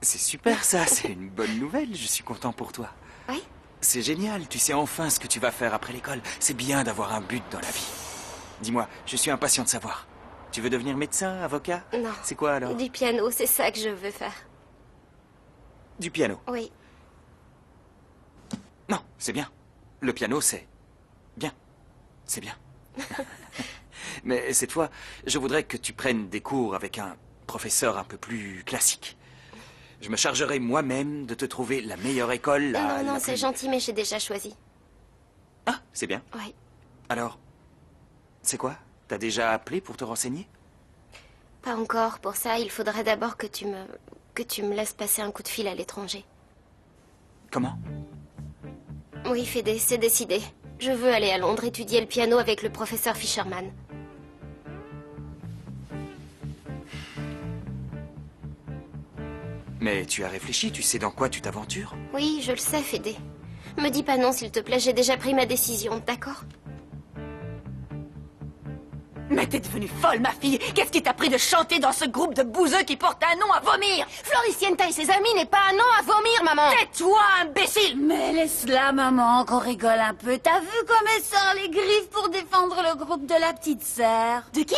C'est super ça, c'est une bonne nouvelle, je suis content pour toi. Oui? C'est génial, tu sais enfin ce que tu vas faire après l'école. C'est bien d'avoir un but dans la vie. Dis-moi, je suis impatient de savoir. Tu veux devenir médecin, avocat? Non. C'est quoi alors? Du piano, c'est ça que je veux faire. Du piano? Oui. Non, c'est bien. Le piano, c'est bien. C'est bien. Mais cette fois, je voudrais que tu prennes des cours avec un professeur un peu plus classique. Je me chargerai moi-même de te trouver la meilleure école. Non, c'est gentil, mais j'ai déjà choisi. Ah, c'est bien. Oui. Alors, c'est quoi? T'as déjà appelé pour te renseigner? Pas encore. Pour ça, il faudrait d'abord que tu me laisses passer un coup de fil à l'étranger. Comment? Oui, Fédé, c'est décidé. Je veux aller à Londres étudier le piano avec le professeur Fisherman. Mais tu as réfléchi, tu sais dans quoi tu t'aventures? Oui, je le sais, Fédé. Me dis pas non, s'il te plaît, j'ai déjà pris ma décision, d'accord? Mais t'es devenue folle, ma fille. Qu'est-ce qui t'a pris de chanter dans ce groupe de bouseux qui porte un nom à vomir? Floricienta et ses amis n'est pas un nom à vomir, maman. Tais-toi, imbécile! Mais laisse-la, maman, qu'on rigole un peu. T'as vu comme elle sort les griffes pour défendre le groupe de la petite sœur? De qui?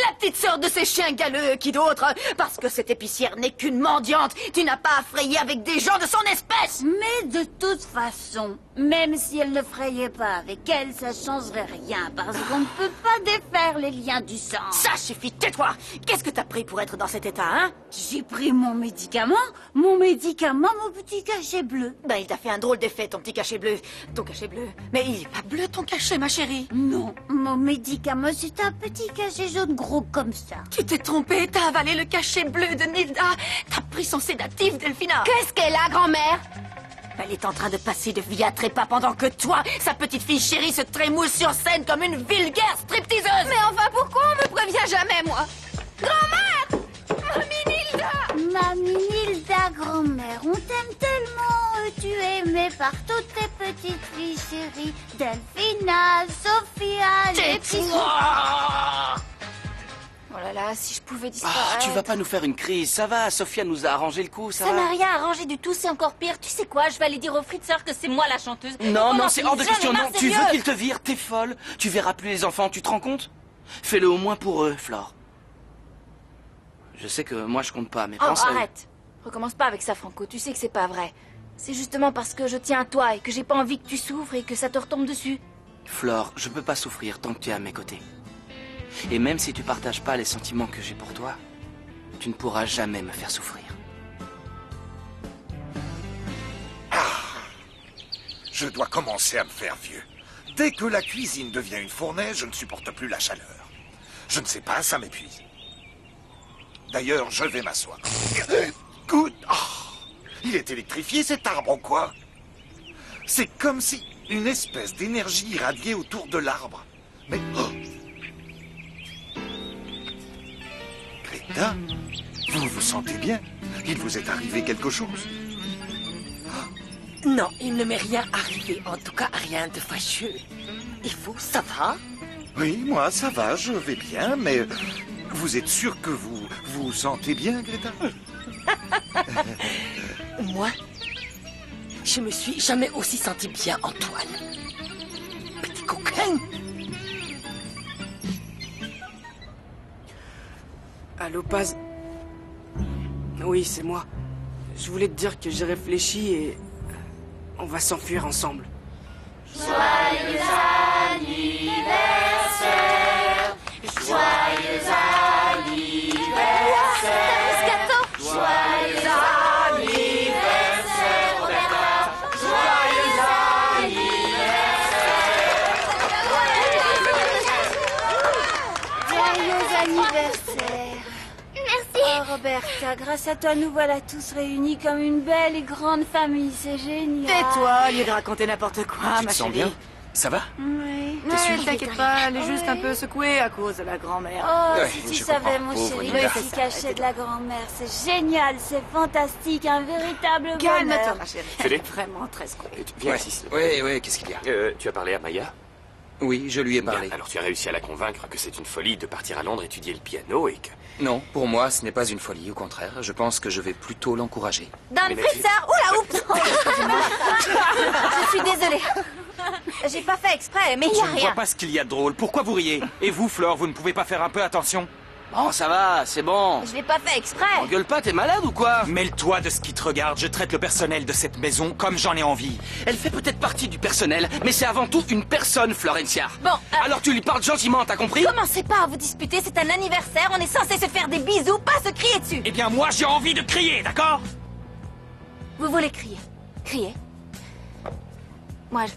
La petite sœur de ces chiens galeux, qui d'autre? Parce que cette épicière n'est qu'une mendiante. Tu n'as pas à frayer avec des gens de son espèce. Mais de toute façon, même si elle ne frayait pas avec elle, ça changerait rien, parce qu'on ne peut pas défaire les liens du sang. Ça suffit, tais-toi! Qu'est-ce que t'as pris pour être dans cet état, hein? J'ai pris mon médicament, mon petit cachet bleu. Ben, il t'a fait un drôle d'effet, ton petit cachet bleu. Ton cachet bleu. Mais il est pas bleu, ton cachet, ma chérie. Non, mon médicament, c'est un petit cachet jaune gros comme ça. Tu t'es trompé, t'as avalé le cachet bleu de Nilda. T'as pris son sédatif, Delphina. Qu'est-ce qu'elle a, grand-mère? Elle est en train de passer de vie à trépas pendant que toi, sa petite fille chérie, se trémousse sur scène comme une vulgaire stripteaseuse. Mais enfin, pourquoi on me prévient jamais, moi? Grand-mère! Mamie Nilda! Mamie Nilda, grand-mère, on t'aime tellement. Tu es aimée par toutes tes petites filles chéries. Delphina, Sophia, les petits... Oh là là, si je pouvais disparaître... Tu vas pas nous faire une crise, ça va, Sophia nous a arrangé le coup, ça va. Ça n'a rien arrangé du tout, c'est encore pire. Tu sais quoi, je vais aller dire au Fritzer que c'est moi la chanteuse. Non, non, c'est hors de question, non, tu veux qu'il te vire, t'es folle. Tu verras plus les enfants, tu te rends compte? Fais-le au moins pour eux, Flore. Je sais que moi je compte pas, mais pense à eux. Arrête. Recommence pas avec ça, Franco, tu sais que c'est pas vrai. C'est justement parce que je tiens à toi et que j'ai pas envie que tu souffres et que ça te retombe dessus. Flore, je peux pas souffrir tant que tu es à mes côtés. Et même si tu partages pas les sentiments que j'ai pour toi, tu ne pourras jamais me faire souffrir. Je dois commencer à me faire vieux. Dès que la cuisine devient une fournaise, je ne supporte plus la chaleur. Je ne sais pas, ça m'épuise. D'ailleurs, je vais m'asseoir. Good. Il est électrifié cet arbre ou quoi? C'est comme si une espèce d'énergie irradiait autour de l'arbre. Mais... Greta, vous vous sentez bien? Il vous est arrivé quelque chose? Non, il ne m'est rien arrivé. En tout cas, rien de fâcheux. Et vous, ça va? Oui, moi, ça va, je vais bien, mais... Vous êtes sûr que vous vous sentez bien, Greta? Moi, je me suis jamais aussi senti bien, Antoine. Petit coquin. Allô, Paz? Oui, c'est moi. Je voulais te dire que j'ai réfléchi et... on va s'enfuir ensemble. Joyeux anniversaire! Joyeux anniversaire! Joyeux anniversaire, Roberta! Joyeux anniversaire! Joyeux anniversaire! Merci! Oh, Roberta, grâce à toi, nous voilà tous réunis comme une belle et grande famille. C'est génial. Tais-toi, au lieu de raconter n'importe quoi, Tu ma te sens chérie. bien? Ça va? Oui. Ne t'inquiète pas, elle est juste un peu secouée à cause de la grand-mère. Oh, Ouais, si tu je savais, comprends. mon Pauvre chéri, Nilda. le petit cachet de la grand-mère, c'est génial, c'est fantastique, un véritable Calme-toi, bonheur. ma chérie. Fédé? Vraiment très secouée. Viens Ouais. ici. Ouais, qu'est-ce qu'il y a? Tu as parlé à Maya? Oui, je lui ai parlé. Bien, alors tu as réussi à la convaincre que c'est une folie de partir à Londres étudier le piano et que... Non, pour moi, ce n'est pas une folie. Au contraire, je pense que je vais plutôt l'encourager. Dan Fritzer! Oula, oups! Je suis désolée. J'ai pas fait exprès, mais il y a Je ne vois rien. pas ce qu'il y a de drôle. Pourquoi vous riez? Et vous, Flore, vous ne pouvez pas faire un peu attention? Bon, ça va, c'est bon. Je l'ai pas fait exprès. Engueule pas, t'es malade ou quoi? Mêle-toi de ce qui te regarde, je traite le personnel de cette maison comme j'en ai envie. Elle fait peut-être partie du personnel, mais c'est avant tout une personne, Florencia. Bon, alors tu lui parles gentiment, t'as compris? Commencez pas à vous disputer, c'est un anniversaire, on est censé se faire des bisous, pas se crier dessus. Eh bien, moi, j'ai envie de crier, d'accord? Vous voulez crier? Criez. Moi, je...